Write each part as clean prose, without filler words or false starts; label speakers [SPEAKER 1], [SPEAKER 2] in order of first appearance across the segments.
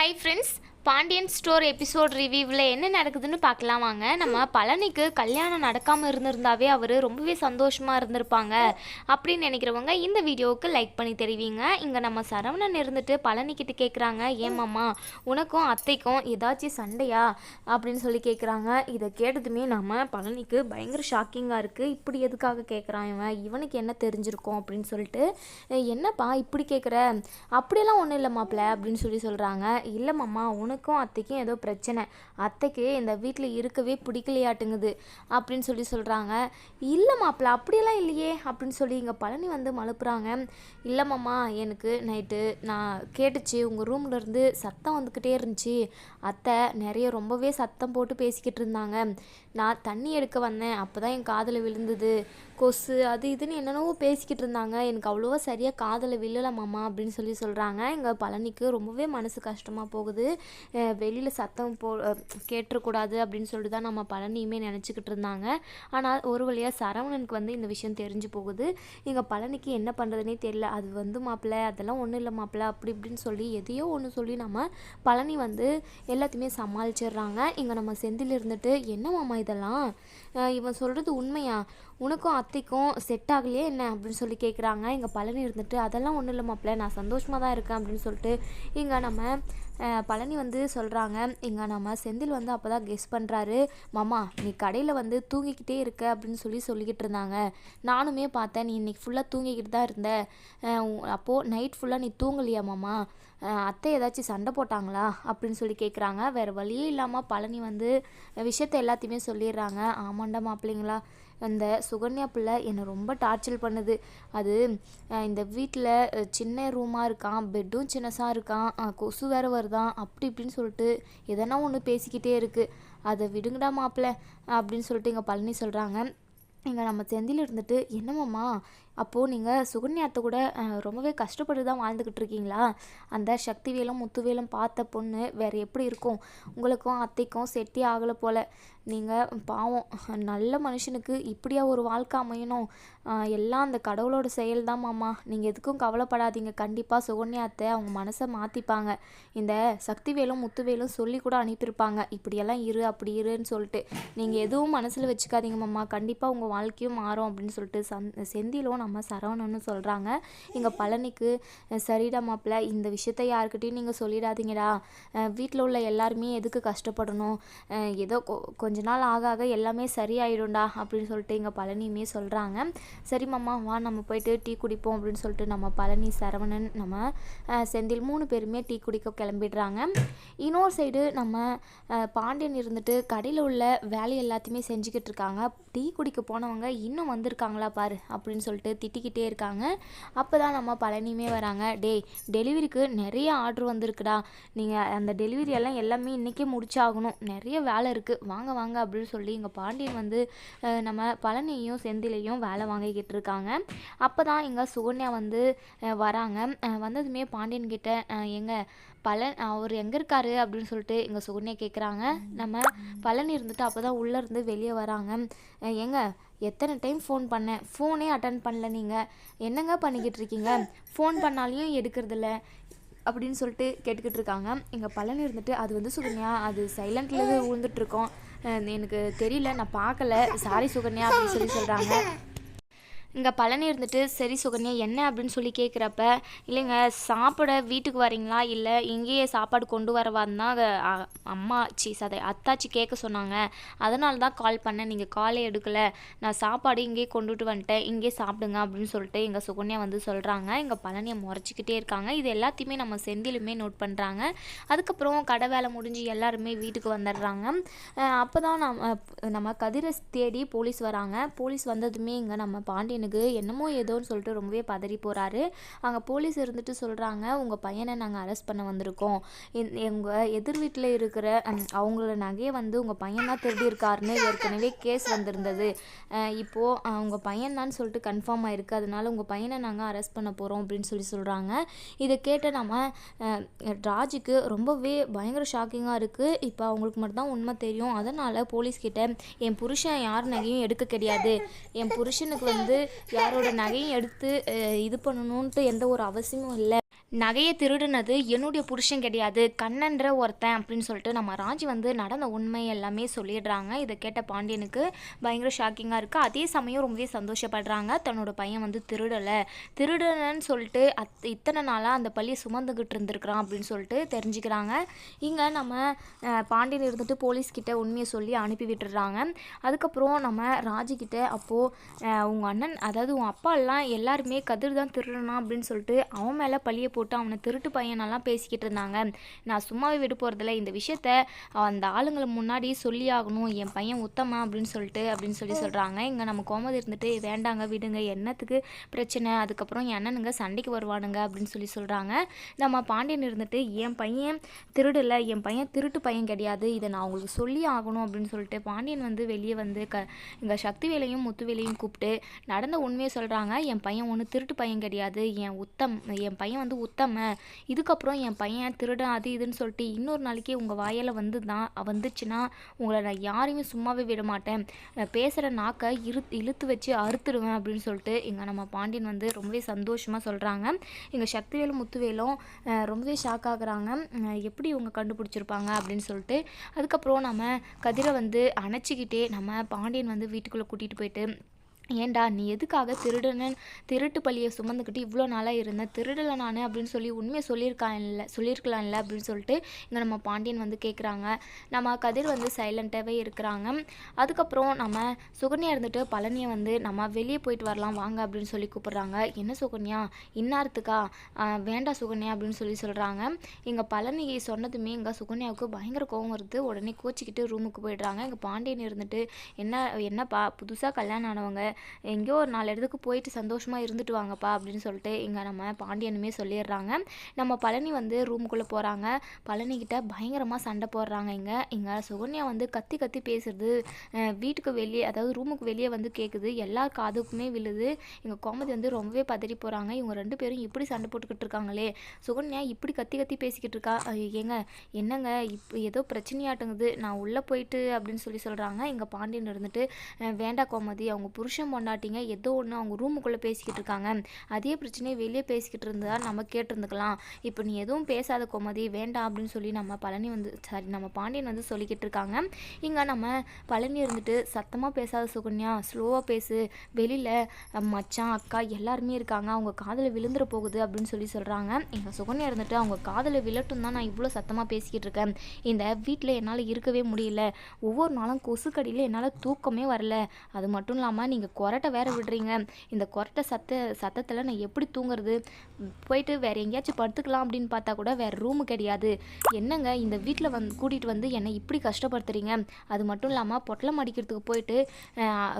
[SPEAKER 1] Hi friends, Pandian store episode ரிவ்யூவில் என்ன நடக்குதுன்னு பார்க்கலாம் வாங்க. நம்ம பழனிக்கு கல்யாணம் நடக்காமல் இருந்திருந்தாவே அவர் ரொம்பவே சந்தோஷமாக இருந்திருப்பாங்க அப்படின்னு நினைக்கிறவங்க இந்த வீடியோவுக்கு லைக் பண்ணி தெரிவிங்க. இங்கே நம்ம சரவணன் இருந்துட்டு பழனிக்கிட்ட கேட்குறாங்க, ஏமாம்மா உனக்கும் அத்தைக்கும் ஏதாச்சும் சண்டையா அப்படின்னு சொல்லி கேட்குறாங்க. இதை கேட்டதுமே நம்ம பழனிக்கு பயங்கர ஷாக்கிங்காக இருக்குது. இப்படி எதுக்காக கேட்குறான் இவனுக்கு என்ன தெரிஞ்சிருக்கும் அப்படின்னு சொல்லிட்டு, என்னப்பா இப்படி கேட்குற, அப்படியெல்லாம் ஒன்றும் இல்லை மாப்பிள்ள அப்படின்னு சொல்கிறாங்க. இல்லைம்மாம்மா உனக்கும் அத்தைக்கும் ஏதோ பிரச்சனை, அத்தைக்கு இந்த வீட்டில் இருக்கவே பிடிக்கலையாட்டுங்குது அப்படின்னு சொல்கிறாங்க. இல்லை மாப்பிள்ள அப்படியெல்லாம் இல்லையே அப்படின்னு சொல்லி இங்கே பழனி வந்து மழுப்புறாங்க. இல்லைம்மாம்மா எனக்கு நைட்டு நான் கேட்டுச்சு, உங்கள் ரூமில் இருந்து சத்தம் வந்துக்கிட்டே இருந்துச்சு, அத்தை நிறைய ரொம்பவே சத்தம் போட்டு பேசிக்கிட்டு இருந்தாங்க, நான் தண்ணி எடுக்க வந்தேன், அப்போ தான் என் காதில் விழுந்தது, கொசு அது இதுன்னு என்னென்னவோ பேசிக்கிட்டு இருந்தாங்க, எனக்கு அவ்வளோவா சரியாக காதில் விழலம்மாம்மா அப்படின்னு சொல்கிறாங்க. எங்கள் பழனிக்கு ரொம்பவே மனசு கஷ்டமாக போகுது. வெளியில் சத்தம் கேட்டுறக்கூடாது அப்படின்னு சொல்லிட்டு தான் நம்ம பழனியுமே நினச்சிக்கிட்டு இருந்தாங்க. ஆனால் ஒரு வழியாக சரவணனுக்கு வந்து இந்த விஷயம் தெரிஞ்சு போகுது. எங்கள் பழனிக்கு என்ன பண்ணுறதுனே தெரியல. அது வந்து மாப்பிள்ளை அதெல்லாம் ஒன்றும் இல்லை மாப்பிள்ளை அப்படி இப்படின்னு சொல்லி எதையோ ஒன்று சொல்லி நம்ம பழனி வந்து எல்லாத்தையுமே சமாளிச்சிடுறாங்க. இங்கே நம்ம செந்தில் இருந்துட்டு, என்ன மாமா இதெல்லாம், இவன் சொல்கிறது உண்மையா, உனக்கும் அத்தைக்கும் செட் ஆகலையே என்ன அப்படின்னு சொல்லி கேட்குறாங்க. இங்கே பழனி இருந்துட்டு, அதெல்லாம் ஒன்றும் இல்லை மாப்பிள்ளை நான் சந்தோஷமாக தான் இருக்கேன் அப்படின்னு சொல்லிட்டு இங்கே நம்ம பழனி வந்து சொல்கிறாங்க. இங்கே நம்ம செந்தில் வந்து அப்போ தான் கெஸ் பண்ணுறாரு, மாமா நீ கடையில் வந்து தூங்கிக்கிட்டே இருக்க அப்படின்னு சொல்லிக்கிட்டு இருந்தாங்க, நானுமே பார்த்தேன், நீ இன்னைக்கு ஃபுல்லாக தூங்கிக்கிட்டு தான் இருந்த, அப்போது நைட் ஃபுல்லாக நீ தூங்கலையா மாமா, அத்தை ஏதாச்சும் சண்டை போட்டாங்களா அப்படின்னு சொல்லி கேட்குறாங்க. வேறு வழியே இல்லாமல் பழனி வந்து விஷயத்தை எல்லாத்தையுமே சொல்லிடுறாங்க. ஆமாண்டா மாப்பிள்ளைங்களா, அந்த சுகன்யா பிள்ளை என்னை ரொம்ப டார்ச்சர் பண்ணுது, அது இந்த வீட்டில் சின்ன ரூமாக இருக்கான், பெட்டும் சின்னசாக இருக்கான், கொசு வேறு வருதான், அப்படி இப்படின்னு சொல்லிட்டு எதனா ஒன்று பேசிக்கிட்டே இருக்குது, அதை விடுங்கடா மாப்பிள்ளை அப்படின்னு சொல்லிட்டு இங்கே பழனி சொல்கிறாங்க. இங்கே நம்ம செந்தில் இருந்துட்டு, என்னம்மாம்மா அப்போது நீங்கள் சுகன்யாத்தை கூட ரொம்பவே கஷ்டப்பட்டு தான் வாழ்ந்துக்கிட்டு இருக்கீங்களா, அந்த சக்திவேலும் முத்துவேலும் பார்த்த பொண்ணு வேறு எப்படி இருக்கும், உங்களுக்கும் அத்தைக்கும் செட்டே ஆகலை போல், நீங்கள் பாவம் நல்ல மனுஷனுக்கு இப்படியா ஒரு வாழ்க்கை அமையணும், எல்லாம் அந்த கடவுளோட செயல் தான் மாமா, நீங்கள் எதுக்கும் கவலைப்படாதீங்க, கண்டிப்பாக சுகன்யாத்தை அவங்க மனசை மாற்றிப்பாங்க, இந்த சக்திவேலும் முத்துவேலும் சொல்லி கூட அனுப்பியிருப்பாங்க இப்படியெல்லாம் இரு அப்படி இருன்னு சொல்லிட்டு, நீங்கள் எதுவும் மனசில் வச்சுக்காதீங்க மாமா, கண்டிப்பாக உங்கள் வாழ்க்கையும் மாறும் அப்படின்னு சொல்லிட்டு செந்திலும் நம்ம சரவணன்னு சொல்கிறாங்க. இங்கே பழனிக்கு, சரிடா மாப்பிள்ள இந்த விஷயத்த யாருக்கிட்டையும் நீங்கள் சொல்லிடாதீங்கடா, வீட்டில் உள்ள எல்லாருமே எதுக்கு கஷ்டப்படணும், ஏதோ கொஞ்ச நாள் ஆக ஆக எல்லாமே சரியாயிடும்டா அப்படின்னு சொல்லிட்டு இங்கே பழனியுமே சொல்கிறாங்க. சரி மாமா வா நம்ம போயிட்டு டீ குடிப்போம் அப்படின்னு சொல்லிட்டு நம்ம பழனி, சரவணன், நம்ம செந்தில் 3 பேருமே டீ குடிக்க கிளம்பிடுறாங்க. இன்னொரு சைடு நம்ம பாண்டியன் இருந்துட்டு கடையில் உள்ள வேலை எல்லாத்தையுமே செஞ்சுக்கிட்டு இருக்காங்க. டீ குடிக்க போனவங்க இன்னும் வந்திருக்காங்களா பாரு அப்படின்னு சொல்லிட்டு திட்டிக்கிட்டே இருக்காங்க. அப்போ தான் நம்ம பழனியுமே வராங்க. டெலிவரிக்கு நிறைய ஆர்டர் வந்திருக்குடா, நீங்கள் அந்த டெலிவரி எல்லாம் எல்லாமே இன்றைக்கே முடிச்சாகணும், நிறைய வேலை இருக்குது, வாங்க வாங்க அப்படின்னு சொல்லி இங்கே பாண்டியன் வந்து நம்ம பழனியையும் செந்திலையும் வேலை வாங்கிக்கிட்டு இருக்காங்க. அப்போ தான் இங்கே சுகன்யா வந்து வராங்க. வந்ததுமே பாண்டியன் கிட்ட, எங்க அவர் எங்கே இருக்காரு அப்படின்னு சொல்லிட்டு இங்கே சுகன்யா கேட்குறாங்க. நம்ம பழனி இருந்துட்டு அப்போ தான் உள்ளேருந்து வெளியே வராங்க. எங்க எத்தனை டைம் ஃபோன் பண்ணேன், ஃபோனே அட்டன் பண்ணல, நீங்கள் என்னங்க பண்ணிக்கிட்டு இருக்கீங்க, ஃபோன் பண்ணாலையும் எடுக்கிறதில்ல அப்படின்னு சொல்லிட்டு கேட்டுக்கிட்டு இருக்காங்க. எங்கள் பழனி இருந்துட்டு, அது வந்து சுகன்யா அது சைலண்ட்ல விழுந்துட்டுருக்கோம், எனக்கு தெரியல, நான் பார்க்கல, சாரி சுகன்யா அப்படின்னு சொல்கிறாங்க. இங்கே பழனி இருந்துட்டு, சரி சுகன்யா என்ன அப்படின்னு சொல்லி கேட்குறப்ப, இல்லைங்க சாப்பிட வீட்டுக்கு வரீங்களா இல்லை இங்கேயே சாப்பாடு கொண்டு வரவான்னு தான் அம்மாச்சி அத்தாச்சி கேட்க சொன்னாங்க, அதனால தான் கால் பண்ணேன், நீங்கள் காலே எடுக்கலை, நான் சாப்பாடு இங்கேயே கொண்டுட்டு வந்துட்டேன், இங்கேயே சாப்பிடுங்க அப்படின்னு சொல்லிட்டு எங்கள் சுகன்யா வந்து சொல்கிறாங்க. எங்கள் பழனியை முறைச்சிக்கிட்டே இருக்காங்க. இது எல்லாத்தையுமே நம்ம செந்திலுமே நோட் பண்ணுறாங்க. அதுக்கப்புறம் கடை வேலை முடிஞ்சு எல்லாருமே வீட்டுக்கு வந்துடுறாங்க. அப்போ தான் நம்ம கதிரை தேடி போலீஸ் வராங்க. போலீஸ் வந்ததுமே இங்கே நம்ம பாண்டியன் என்னமோ ஏதோன்னு சொல்லிட்டு ரொம்பவே பதறி போகிறாரு. அங்கே போலீஸ் இருந்துட்டு சொல்கிறாங்க, உங்கள் பையனை நாங்கள் அரெஸ்ட் பண்ண வந்திருக்கோம், எங்கள் எதிர் வீட்டில் இருக்கிற அவங்களோட நகையை வந்து உங்கள் பையன் தான் திருடி இருக்காருன்னு ஏற்கனவே கேஸ் வந்திருந்தது, இப்போது உங்கள் பையன் தான் சொல்லிட்டு கன்ஃபார்ம் ஆகிருக்கு, அதனால உங்கள் பையனை நாங்கள் அரெஸ்ட் பண்ண போகிறோம் அப்படின்னு சொல்கிறாங்க. இதை கேட்ட நம்ம ராஜுக்கு ரொம்பவே பயங்கர ஷாக்கிங்காக இருக்குது. இப்போ அவங்களுக்கு மட்டும்தான் உண்மை தெரியும். அதனால் போலீஸ்கிட்ட, என் புருஷன் யார் நகையும் எடுக்க கிடையாது, என் புருஷனுக்கு வந்து யாரோட நகையும் எடுத்து இது பண்ணணுன்ட்டு எந்த ஒரு அவசியமும் இல்லை, நகையை திருடுனது என்னுடைய புருஷன் கிடையாது, கண்ணன்ற ஒருத்தன் அப்படின்னு சொல்லிட்டு நம்ம ராஜி வந்து நடந்த உண்மை எல்லாமே சொல்லிடுறாங்க. இதை கேட்ட பாண்டியனுக்கு பயங்கர ஷாக்கிங்காக இருக்குது. அதே சமயம் ரொம்பவே சந்தோஷப்படுறாங்க. தன்னோட பையன் வந்து திருடனன்னு சொல்லிட்டு இத்தனை நாளாக அந்த பள்ளியை சுமந்துக்கிட்டு இருந்திருக்கிறான் அப்படின்னு சொல்லிட்டு தெரிஞ்சுக்கிறாங்க. இங்கே நம்ம பாண்டியன் இருந்துட்டு போலீஸ்கிட்ட உண்மையை சொல்லி அனுப்பி விட்டுடுறாங்க. அதுக்கப்புறம் நம்ம ராஜிக்கிட்ட அப்போது உங்கள் அண்ணன், அதாவது உங்கள் அப்பா எல்லாம் எல்லாருமே கதிர் தான் திருடனா அப்படின்னு சொல்லிட்டு அவன் மேலே பழியை போட்டு அவனை திருட்டு பையனெல்லாம் பேசிக்கிட்டு இருந்தாங்க. நான் சும்மாவே விட்டு போகிறதில்ல, இந்த விஷயத்த அந்த ஆளுங்களை முன்னாடி சொல்லி ஆகணும், என் பையன் உத்தமா அப்படின்னு சொல்லி சொல்கிறாங்க. இங்கே நம்ம கோமதி இருந்துட்டு வேண்டாங்க விடுங்க, என்னத்துக்கு பிரச்சனை, அதுக்கப்புறம் என் அண்ணனுங்க சண்டைக்கு வருவானுங்க அப்படின்னு சொல்கிறாங்க. நம்ம பாண்டியன் இருந்துட்டு என் பையன் திருடலை, என் பையன் திருட்டு பையன் கிடையாது, இதை நான் உங்களுக்கு சொல்லி ஆகணும் அப்படின்னு சொல்லிட்டு பாண்டியன் வந்து வெளியே வந்து இங்கே சக்திவேலையும் முத்துவேலையும் கூப்பிட்டு நடந்த உண்மையை சொல்கிறாங்க. என் பையன் ஒன்று திருட்டு பையன் கிடையாது, என் பையன் வந்து உத்தம, இதுக்கப்புறம் என் பையன் திருடன் அது இதுன்னு சொல்லிட்டு இன்னொரு நாளைக்கு உங்கள் வாயால் வந்துச்சுன்னா உங்களை நான் யாரையுமே சும்மாவே விட மாட்டேன், பேசுகிற நாக்கை இழுத்து வச்சு அறுத்துடுவேன் அப்படின்னு சொல்லிட்டு இங்கே நம்ம பாண்டியன் வந்து ரொம்பவே சந்தோஷமாக சொல்கிறாங்க. இங்கே சக்திவேலும் முத்துவேலும் ரொம்பவே ஷாக் ஆகுறாங்க, எப்படி இவங்க கண்டுபிடிச்சிருப்பாங்க அப்படின்னு சொல்லிட்டு. அதுக்கப்புறம் நம்ம கதிரை வந்து அணைச்சிக்கிட்டே நம்ம பாண்டியன் வந்து வீட்டுக்குள்ளே கூட்டிகிட்டு போயிட்டு, ஏண்டா நீ எதுக்காக திருட்டு பள்ளியை சுமந்துக்கிட்டு இவ்வளோ நாளாக இருந்தேன், திருடலை நான் அப்படின்னு சொல்லி உண்மையை சொல்லியிருக்கலாம்ல அப்படின்னு சொல்லிட்டு இங்கே நம்ம பாண்டியன் வந்து கேட்குறாங்க. நம்ம கதிர் வந்து சைலண்ட்டாகவே இருக்கிறாங்க. அதுக்கப்புறம் நம்ம சுகன்யா இருந்துட்டு பழனியை வந்து நம்ம வெளியே போயிட்டு வரலாம் வாங்க அப்படின்னு சொல்லி கூப்பிட்றாங்க. என்ன சுகன்யா இன்னாரத்துக்கா, வேண்டாம் சுகன்யா அப்படின்னு சொல்கிறாங்க. இங்கே பழனி சொன்னதுமே இங்கே சுகன்யாவுக்கு பயங்கர கோவம் வருது. உடனே கோச்சிக்கிட்டு ரூமுக்கு போயிடுறாங்க. இங்கே பாண்டியன் இருந்துட்டு என்னப்பா புதுசாக கல்யாணம் ஆனவங்க எங்கேயோ ஒரு 4 இடத்துக்கு போயிட்டு சந்தோஷமாக இருந்துட்டு வாங்கப்பா அப்படின்னு சொல்லிட்டு இங்கே நம்ம பாண்டியனுமே சொல்லிடுறாங்க. நம்ம பழனி வந்து ரூமுக்குள்ளே போகிறாங்க. பழனிக்கிட்ட பயங்கரமாக சண்டை போடுறாங்க. இங்கே சுகன்யா வந்து கத்தி பேசுறது வீட்டுக்கு வெளியே, அதாவது ரூமுக்கு வெளியே வந்து கேட்குது, எல்லார் காதுக்குமே விழுது. இங்கே கோமதி வந்து ரொம்பவே பதறி போகிறாங்க. இவங்க 2 பேரும் இப்படி சண்டை போட்டுக்கிட்டு இருக்காங்களே, சுகன்யா இப்படி கத்தி பேசிக்கிட்டு இருக்கா, என்னங்க இப்போ ஏதோ பிரச்சனையாட்டுங்குது, நான் உள்ளே போயிட்டு அப்படின்னு சொல்கிறாங்க. இங்கே பாண்டியன் இருந்துட்டு வேண்டா கோமதி, அவங்க புருஷன் பொண்டாட்டிங்க ஏதோ ஒன்று அவங்க ரூமுக்குள்ளே பேசிக்கிட்டு இருக்காங்க, அதே பிரச்சனையை வெளியே பேசிக்கிட்டு இருந்தா நம்ம கேட்டிருந்துக்கலாம், இப்போ நீ எதுவும் பேசாத கோமதி வேண்டாம் அப்படின்னு சொல்லி நம்ம பாண்டியன் வந்து சொல்லிக்கிட்டு இருக்காங்க. இங்கே நம்ம பழனி இருந்துட்டு சத்தமாக பேசாத சுகன்யா, ஸ்லோவாக பேசு, வெளியில் மச்சான் அக்கா எல்லாருமே இருக்காங்க, அவங்க காதில் விழுந்துட போகுது அப்படின்னு சொல்கிறாங்க. இங்கே சுகன்யா இருந்துட்டு அவங்க காதில் விழட்டும் தான் நான் இவ்வளோ சத்தமாக பேசிக்கிட்டு இருக்கேன், இந்த வீட்டில் என்னால் இருக்கவே முடியல, ஒவ்வொரு நாளும் கொசுக்கடியில் என்னால் தூக்கமே வரல, அது மட்டும் இல்லாமல் நீங்கள் கொரட்டை வேற விடுறீங்க, இந்த கொரட்டை சத்தத்தில் நான் எப்படி தூங்குறது, போயிட்டு வேற எங்கேயாச்சும் படுத்துக்கலாம் அப்படின்னு பார்த்தா கூட வேற ரூமு கிடையாது, என்னங்க இந்த வீட்டில் கூட்டிகிட்டு வந்து என்னை இப்படி கஷ்டப்படுத்துறீங்க, அது மட்டும் இல்லாமல் பொட்டலம் அடிக்கிறதுக்கு போயிட்டு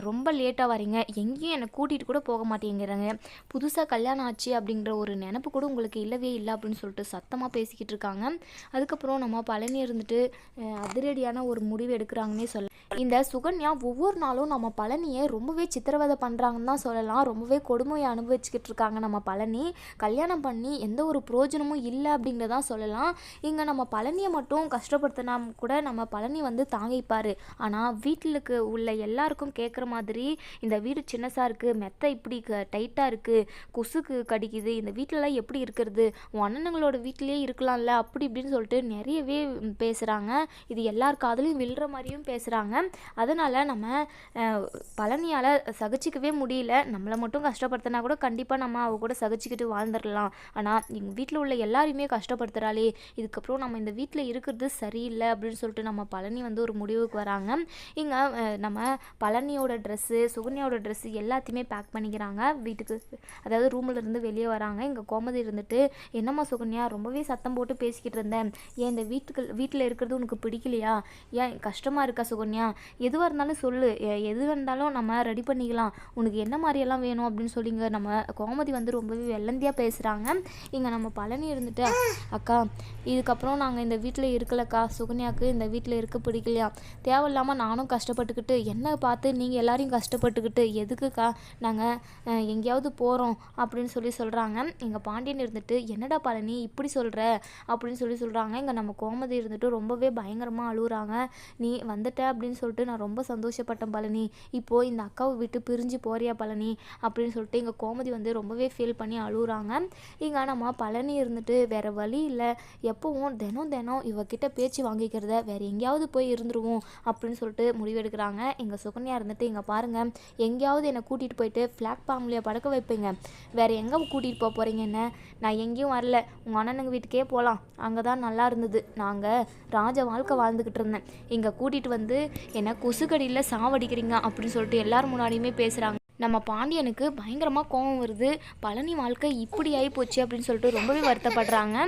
[SPEAKER 1] ரொம்ப லேட்டாக வரீங்க, எங்கேயும் என்னை கூட்டிகிட்டு கூட போக மாட்டேங்கிறாங்க, புதுசாக கல்யாணம் ஆச்சு அப்படிங்கிற ஒரு நினப்பு கூட உங்களுக்கு இல்லவே இல்லை அப்படின்னு சொல்லிட்டு சத்தமாக பேசிக்கிட்டு இருக்காங்க. அதுக்கப்புறம் நம்ம பழனி இருந்துட்டு அதிரடியான ஒரு முடிவு எடுக்கிறாங்கன்னே சொல்ல. இந்த சுகன்யா ஒவ்வொரு நாளும் நம்ம பழனியை ரொம்பவே சித்திரவதை பண்ணுறாங்கன்னு தான் சொல்லலாம், ரொம்பவே கொடுமையை அனுபவிச்சுக்கிட்டு இருக்காங்க நம்ம பழனி, கல்யாணம் பண்ணி எந்த ஒரு பிரயோஜனமும் இல்லை அப்படிங்கிறதான் சொல்லலாம். இங்கே நம்ம பழனியை மட்டும் கஷ்டப்படுத்தினா கூட நம்ம பழனி வந்து தாங்கிப்பார், ஆனால் வீட்டிலுக்கு உள்ள எல்லாருக்கும் கேட்குற மாதிரி இந்த வீடு சின்னசாக இருக்குது, மெத்தை இப்படி டைட்டாக இருக்குது, கொசுக்கு கடிக்குது, இந்த வீட்டிலலாம் எப்படி இருக்கிறது, உன் அண்ணனுங்களோட வீட்டிலேயே இருக்கலாம்ல அப்படி இப்படின்னு சொல்லிட்டு நிறையவே பேசுகிறாங்க. இது எல்லார் காதலையும் விழுற மாதிரியும் பேசுகிறாங்க. அதனால் நம்ம பழனியால் சகிச்சிக்கவே முடியல, நம்மளை மட்டும் கஷ்டப்படுத்தினா கூட கண்டிப்பாக நம்ம அவ கூட சகிச்சிக்கிட்டு வாழ்ந்துடலாம், ஆனால் எங்கள் வீட்டில் உள்ள எல்லாரையுமே கஷ்டப்படுத்துகிறாளே, இதுக்கப்புறம் நம்ம இந்த வீட்டில் இருக்கிறது சரியில்லை அப்படின்னு சொல்லிட்டு நம்ம பழனி வந்து ஒரு முடிவுக்கு வராங்க. இங்கே நம்ம பழனியோட ட்ரெஸ்ஸு சுகன்யாவோட ட்ரெஸ்ஸு எல்லாத்தையுமே பேக் பண்ணிக்கிறாங்க வீட்டுக்கு, அதாவது ரூமில் இருந்து வெளியே வராங்க. இங்கே கோமதி இருந்துட்டு என்னம்மா சுகன்யா ரொம்பவே சத்தம் போட்டு பேசிக்கிட்டு இருந்தேன், ஏன் இந்த வீட்டில் இருக்கிறது உனக்கு பிடிக்கலையா, ஏன் கஷ்டமாக இருக்கா சுகன்யா, எதுவாக இருந்தாலும் சொல்லு, எது இருந்தாலும் நம்ம ரெடி பண்ணிக்கலாம், உனக்கு என்ன மாதிரியெல்லாம் வேணும் அப்படின்னு சொல்லிங்க நம்ம கோமதி வந்து ரொம்பவே வெள்ளந்தியாக பேசுகிறாங்க. இங்கே நம்ம பழனி இருந்துட்டு அக்கா இதுக்கப்புறம் நாங்கள் இந்த வீட்டில் இருக்கலக்கா, சுகன்யாவுக்கு இந்த வீட்டில் இருக்க பிடிக்கலையா, தேவையில்லாமல் நானும் கஷ்டப்பட்டுக்கிட்டு என்ன பார்த்து நீங்கள் எல்லாரையும் கஷ்டப்பட்டுக்கிட்டு எதுக்குக்கா, நாங்கள் எங்கேயாவது போகிறோம் அப்படின்னு சொல்கிறாங்க. எங்கள் பாண்டியன் இருந்துட்டு என்னடா பழனி இப்படி சொல்கிற அப்படின்னு சொல்கிறாங்க. இங்கே நம்ம கோமதி இருந்துட்டு ரொம்பவே பயங்கரமாக அழுகுறாங்க. நீ வந்துட்ட அப்படின்னு சொல்லிட்டு நான் ரொம்ப சந்தோஷப்பட்டேன் பழனி, இப்போது இந்த அக்காவை விட்டு பிரிஞ்சு போறியா பழனி அப்படின்னு சொல்லிட்டு இங்கே கோமதி வந்து ரொம்பவே ஃபீல் பண்ணி அழுகுறாங்க. இங்கே நம்ம பழனி இருந்துட்டு வேறு வழி இல்லை, எப்போவும் தினம் இவகிட்ட பேச்சு வாங்கிக்கிறத வேறு எங்கேயாவது போய் இருந்துருவோம் அப்படின்னு சொல்லிட்டு முடிவெடுக்கிறாங்க. இங்கே சுகன்யா இருந்துட்டு இங்கே பாருங்கள், எங்கேயாவது என்னை கூட்டிகிட்டு போயிட்டு பிளாட்ஃபார்ம்லேயே படுக்க வைப்பீங்க, வேறு எங்கே கூட்டிகிட்டு போக போகிறீங்க என்ன? நான் எங்கேயும் வரல, உங்கள் அண்ணனுங்க வீட்டுக்கே போகலாம், அங்கே தான் நல்லா இருந்தது, நாங்கள் ராஜ வாழ்க்கை வாழ்ந்துக்கிட்டு இருந்தேன், இங்கே கூட்டிகிட்டு வந்து என்னை கொசுக்கடியில் சாவடிக்கிறீங்க அப்படின்னு சொல்லிட்டு எல்லாரும் முன்னாடியுமே பேசுகிறாங்க. நம்ம பாண்டியனுக்கு பயங்கரமாக கோபம் வருது, பழனி வாழ்க்கை இப்படி ஆகி போச்சு அப்படின்னு சொல்லிட்டு ரொம்பவே வருத்தப்படுறாங்க.